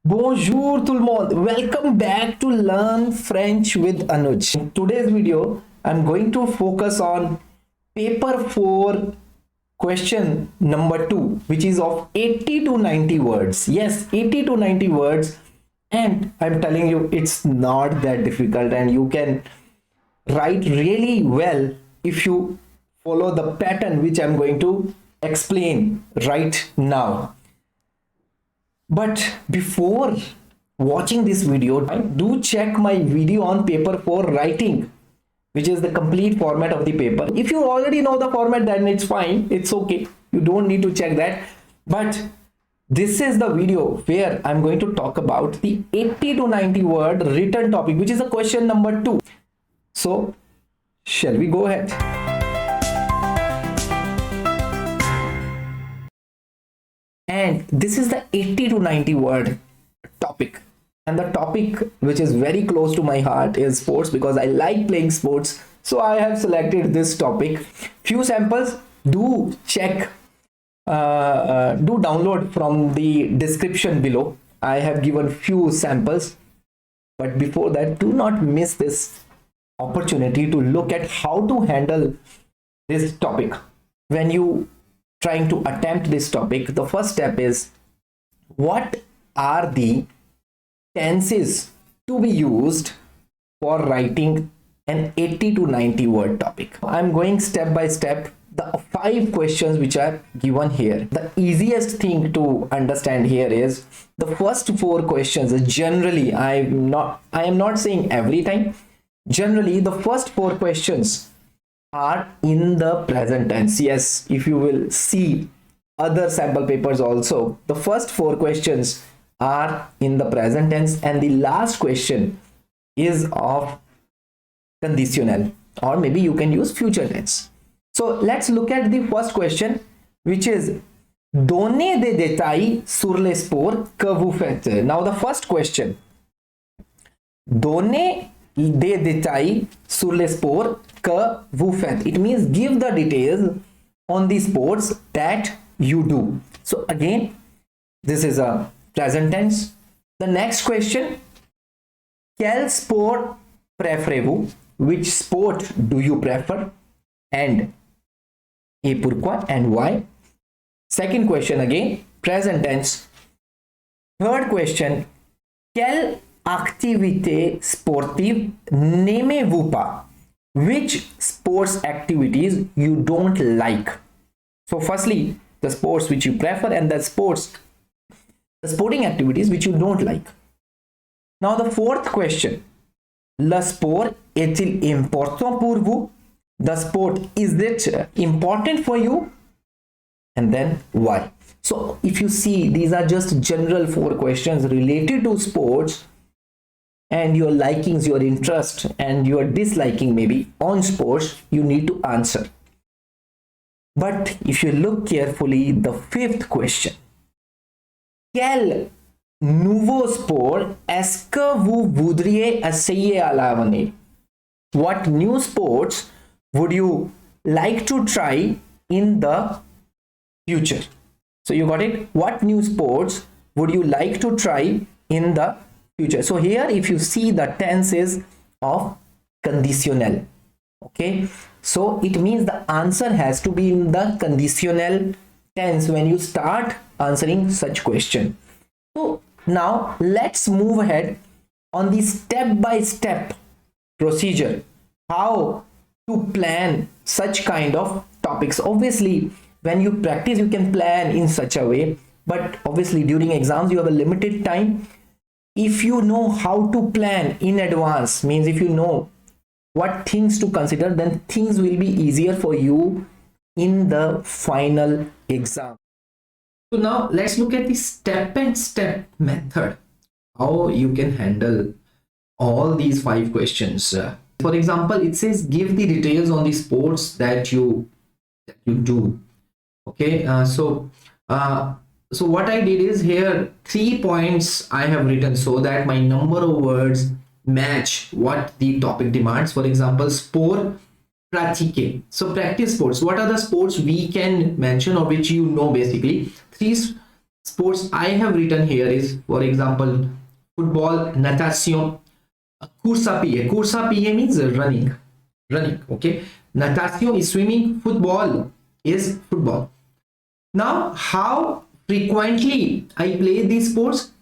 Bonjour tout le monde. Welcome back to Learn French with Anuj. In today's video, I'm going to focus on paper 4 question number 2, which is of 80 to 90 words. Yes, 80 to 90 words. And I'm telling you, it's not that difficult, and you can write really well if you follow the pattern which I'm going to explain right now. But before watching this video, do check my video on paper 4 writing, which is the complete format of the paper. If you already know the format, then it's fine, it's okay, you don't need to check that. But this is the video where I'm going to talk about the 80 to 90 word written topic, which is the question number 2. So shall we go ahead? And this is the 80 to 90 word topic, and the topic which is very close to my heart is sports, because I like playing sports. So I have selected this topic. Few samples, do check, do download from the description below. I have given few samples, but before that, do not miss this opportunity to look at how to handle this topic. When you trying to attempt this topic, the first step is, what are the tenses to be used for writing an 80 to 90 word topic? I'm going step by step. The 5 questions which are given here, the easiest thing to understand here is the first 4 questions. Generally, I am not saying every time, generally the first 4 questions are in the present tense. Yes, if you will see other sample papers also, the first 4 questions are in the present tense, and the last question is of conditional, or maybe you can use future tense. So let's look at the first question, which is donnez des détails sur les sports que vous faites. Now the first question, donnez des détails sur les sports que vous faites. It means give the details on the sports that you do. So again, this is a present tense. The next question, quel sport préférez-vous? Which sport do you prefer, and et pourquoi and why? Second question, again present tense. Third question, quelle activité sportive n'aimez-vous pas? Which sports activities you don't like? So firstly, the sports which you prefer, and the sporting activities which you don't like. Now the fourth question, le sport est-il important pour vous? The sport, is it important for you? And then why? So if you see, these are just general 4 questions related to sports, and your likings, your interest, and your disliking maybe on sports, you need to answer. But if you look carefully, the 5th question, quel nouveau sport est-ce que vous voudriez essayer à l'avenir? What new sports would you like to try in the future? So you got it. What new sports would you like to try in the future? So here, if you see, the tense is of conditional. Okay, so it means the answer has to be in the conditional tense when you start answering such question. So now let's move ahead on the step-by-step procedure, how to plan such kind of topics. Obviously, when you practice, you can plan in such a way, but obviously during exams you have a limited time. If you know how to plan in advance, means if you know what things to consider, then things will be easier for you in the final exam. So now let's look at the step-and-step method, how you can handle all these 5 questions. For example, it says give the details on the sports that you do. Okay, so what I did is, here 3 points I have written so that my number of words match what the topic demands. For example, sport pratiquer, so practice sports. What are the sports we can mention, or which you know? Basically 3 sports I have written here is, for example, football, natation, course à pied. Course à pied means running. Running, okay. Natation is swimming, football is football. Now, how frequently I play these sports?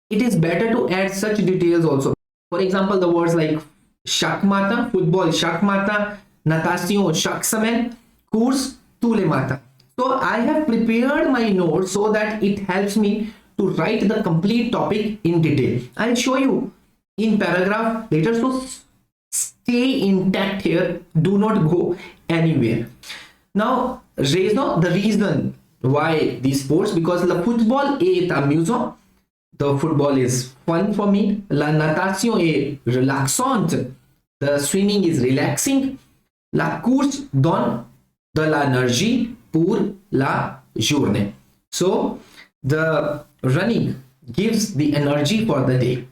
It is better to add such details also. For example, the words like shakmata, football, shakmata, natation, shaksamen, course, tulemata. So I have prepared my notes so that it helps me to write the complete topic in detail. I'll show you in paragraph later, so stay intact here, do not go anywhere. Now, the reason why these sports, because le football est amusant, the football is fun for me, la natation est relaxante, the swimming is relaxing, la course donne de l'énergie pour la journée. So the running gives the energy for the day.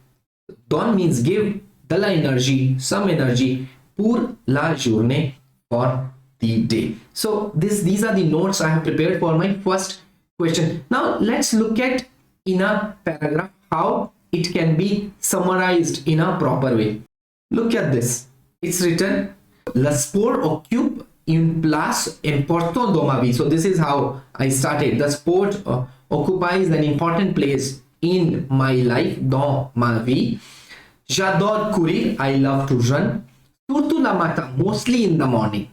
Don means give, de la énergie, some energy, pour la journée, for the day. So these are the notes I have prepared for my first question. Now let's look at in a paragraph how it can be summarized in a proper way. Look at this. It's written, le sport occupe une place importante dans ma vie. So this is how I started. The sport occupies an important place in my life, dans ma vie. J'adore courir. I love to run. Surtout la matin, mostly in the morning.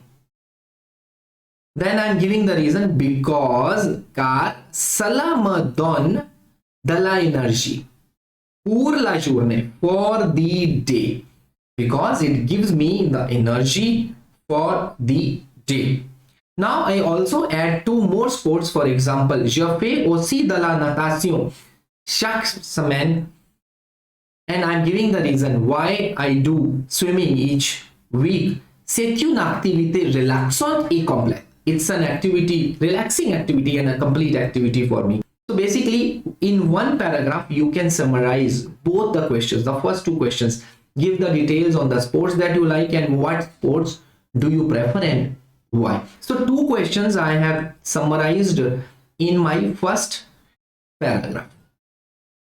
Then I'm giving the reason, because, car, cela me donne de la énergie pour la journée, for the day, because it gives me the energy for the day. Now I also add two more sports. For example, je fais aussi de la natation chaque semaine, and I'm giving the reason why I do swimming each week. C'est une activité relaxante et complète. It's an activity, relaxing activity and a complete activity for me. So basically, in one paragraph, you can summarize both the questions. The first two questions, give the details on the sports that you like and what sports do you prefer and why. So two questions I have summarized in my first paragraph.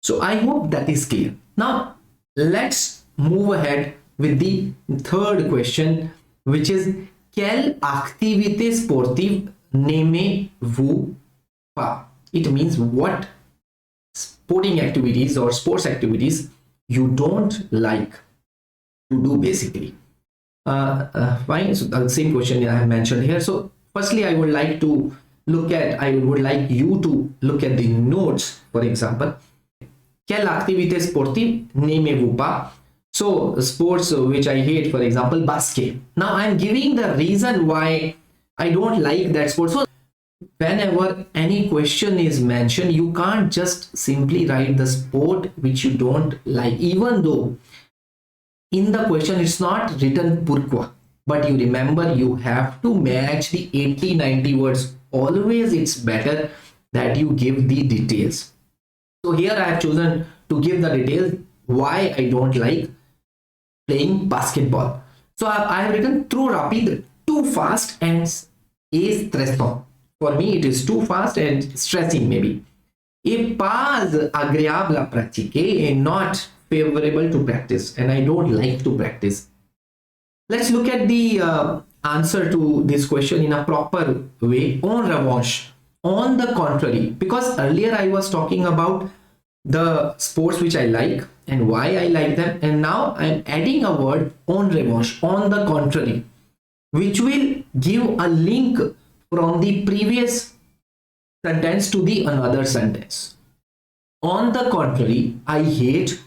So I hope that is clear. Now let's move ahead with the third question, which is, quelle activité sportive n'aimez-vous pas? It means what sporting activities or sports activities you don't like to do, basically. Fine. So the same question I have mentioned here. So firstly, I would like you to look at the notes. For example, quelle activité sportive n'aimez-vous pas? So sports which I hate, for example, basket. Now I'm giving the reason why I don't like that sport. So whenever any question is mentioned, you can't just simply write the sport which you don't like, even though in the question it's not written pourquoi, but you remember you have to match the 80-90 words. Always it's better that you give the details. So here I have chosen to give the details why I don't like playing basketball. So I have written trop rapide, too fast, and stressant. For me it is too fast and stressing maybe. Et pas agréable à pratiquer, and not favorable to practice, and I don't like to practice. Let's look at the answer to this question in a proper way. En revanche, on the contrary, because earlier I was talking about the sports which I like and why I like them, and now I'm adding a word, en revanche, on the contrary, which will give a link from the previous sentence to the another sentence. On the contrary, I hate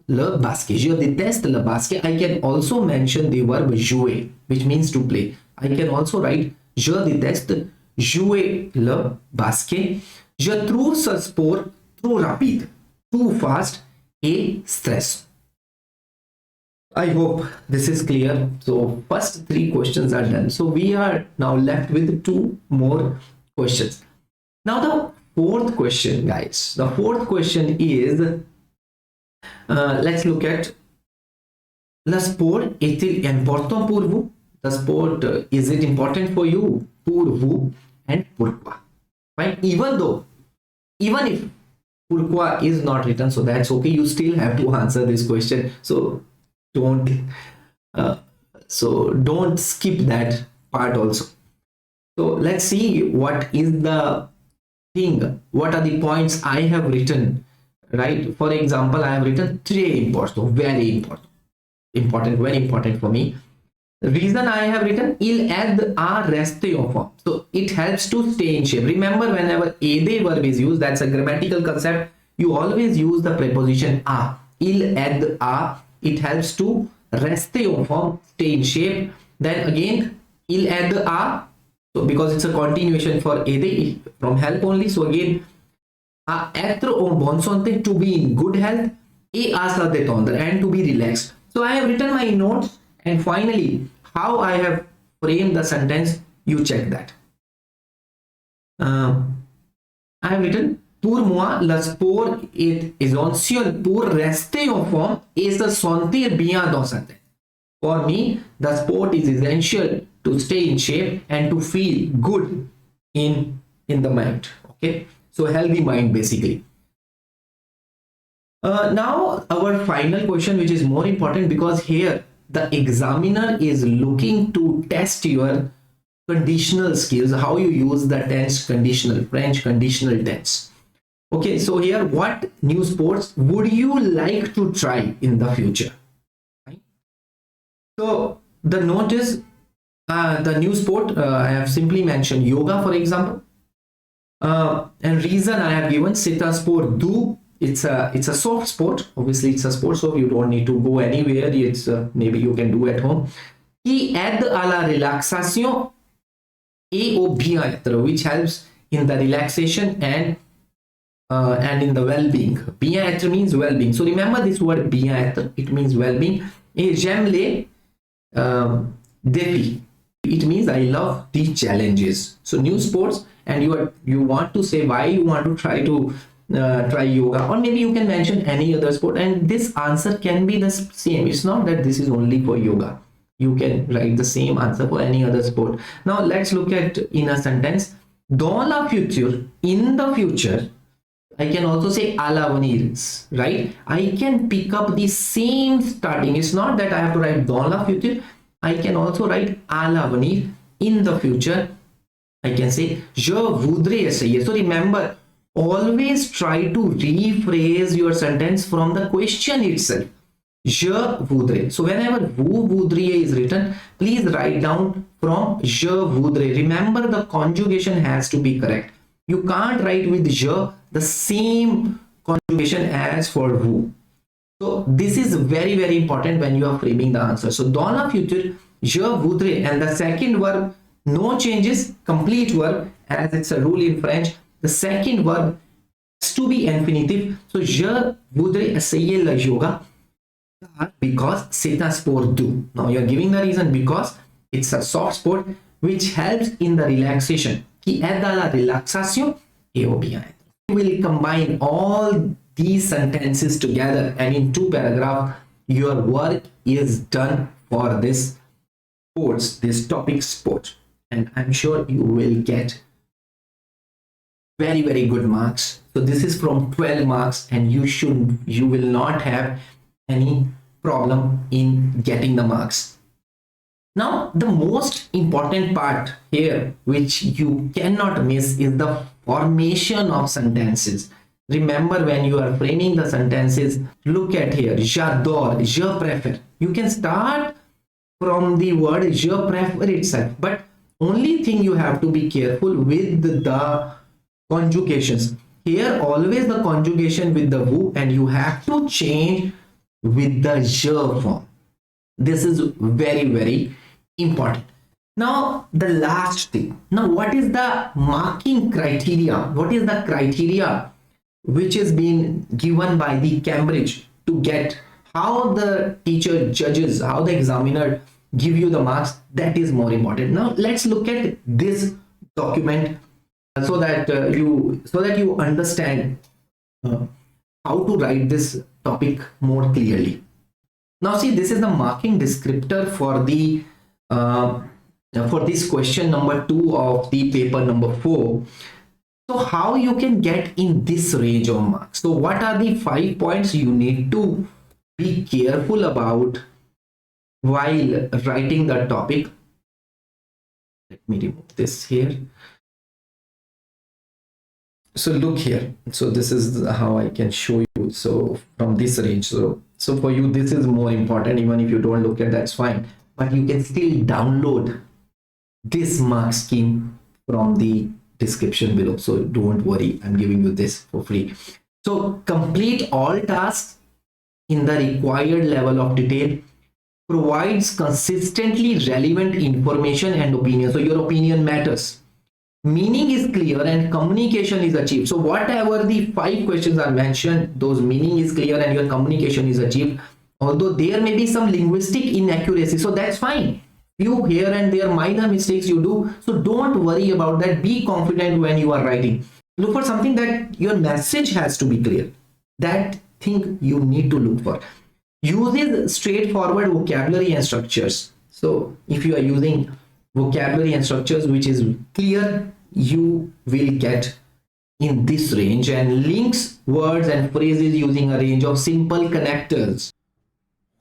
le basket. Je déteste le basket. I can also mention the verb jouer, which means to play. I can also write, je déteste jouer le basket. Je trouve ce sport trop rapide, too fast et stress. I hope this is clear. So first three questions are done. So we are now left with two more questions. Now the fourth question, guys. The fourth question is, let's look at, le sport est-il important pour vous? The sport, is it important for you? Pour vous, and pourquoi? Right? Even though even if pourquoi is not written, so that's okay, you still have to answer this question. So don't don't skip that part also. So let's see what is the thing, what are the points I have written, right? For example, I have written 3 important, so very important, very important for me. The reason I have written il add a reste of form, so it helps to stay in shape. Remember, whenever ede verb is used, that's a grammatical concept, you always use the preposition a. Il add a, it helps to reste of form, stay in shape. Then again il add a, so because it's a continuation for ede from help only, so again a être en bonne santé, to be in good health, et à sa détendre, and to be relaxed. So I have written my notes, and finally how I have framed the sentence, you check that. I have written pour moi le sport est essentiel pour rester en forme et se sentir bien dans sa tête. For me, the sport is essential to stay in shape and to feel good in the mind. Okay, so healthy mind basically. Now our final question, which is more important, because here the examiner is looking to test your conditional skills, how you use the tense conditional, French conditional tense. Okay, so here, what new sports would you like to try in the future? Right? So the note is the new sport, I have simply mentioned yoga, for example, and reason I have given c'est un sport doux. It's a soft sport. Obviously it's a sport, so you don't need to go anywhere. It's maybe you can do at home. Qui aide à la relaxation et au bien-être, which helps in the relaxation and in the well-being. Bien-être means well-being. So remember this word bien-être, it means well-being. Et j'aime les défis. It means I love the challenges. So new sports, and you want to say why you want to try yoga, or maybe you can mention any other sport, and this answer can be the same. It's not that this is only for yoga. You can write the same answer for any other sport. Now let's look at in a sentence. Dans la future, in the future, I can also say à l'avenir, right? I can pick up the same starting. It's not that I have to write dans la future. I can also write à l'avenir, in the future. I can say je voudrais essayer. So remember, always try to rephrase your sentence from the question itself. Je voudrais. So whenever vous voudriez is written, please write down from je voudrais. Remember, the conjugation has to be correct. You can't write with je the same conjugation as for vous. So this is very, very important when you are framing the answer. So dans la future, je voudrais, and the second verb, no changes, complete verb, as it's a rule in French. The second verb has to be infinitive. So je voudrais essayer le yoga because c'est un sport doux. Now you're giving the reason because it's a soft sport which helps in the relaxation. Qui aide à la relaxation et au bien-être. We will combine all these sentences together, and in 2 paragraphs your work is done for this sports, this topic sport, and I'm sure you will get very, very good marks. So this is from 12 marks, and you will not have any problem in getting the marks. Now the most important part here, which you cannot miss, is the formation of sentences. Remember, when you are framing the sentences, look at here, j'adore, je préfère. You can start from the word je préfère itself, but only thing you have to be careful with the conjugations. Here always the conjugation with the vous, and you have to change with the je form. This is very, very important. Now the last thing. Now what is the marking criteria? What is the criteria which is being given by the Cambridge to get how the teacher judges, how the examiner give you the marks? That is more important. Now let's look at this document so that you understand how to write this topic more clearly. Now see, this is the marking descriptor for the for this question number 2 of the paper number 4. So how you can get in this range of marks? So what are the 5 points you need to be careful about while writing the topic? Let me remove this here. So look here. So this is how I can show you. So from this range, so for you this is more important. Even if you don't look at, that's fine, but you can still download this mark scheme from the description below. So don't worry, I'm giving you this for free. So complete all tasks in the required level of detail, provides consistently relevant information and opinion. So your opinion matters. Meaning is clear and communication is achieved. So whatever the 5 questions are mentioned, those meaning is clear and your communication is achieved. Although there may be some linguistic inaccuracy, so that's fine. Few here and there minor mistakes you do, so don't worry about that. Be confident when you are writing. Look for something that your message has to be clear. That thing you need to look for. Uses straightforward vocabulary and structures. So if you are using vocabulary and structures which is clear, you will get in this range. And links words and phrases using a range of simple connectors.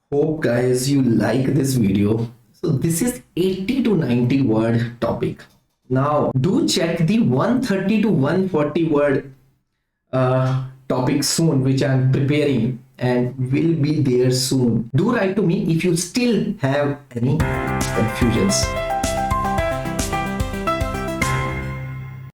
Hope guys you like this video. So this is 80 to 90 word topic. Now do check the 130 to 140 word topic soon, which I'm preparing and will be there soon. Do write to me if you still have any confusions.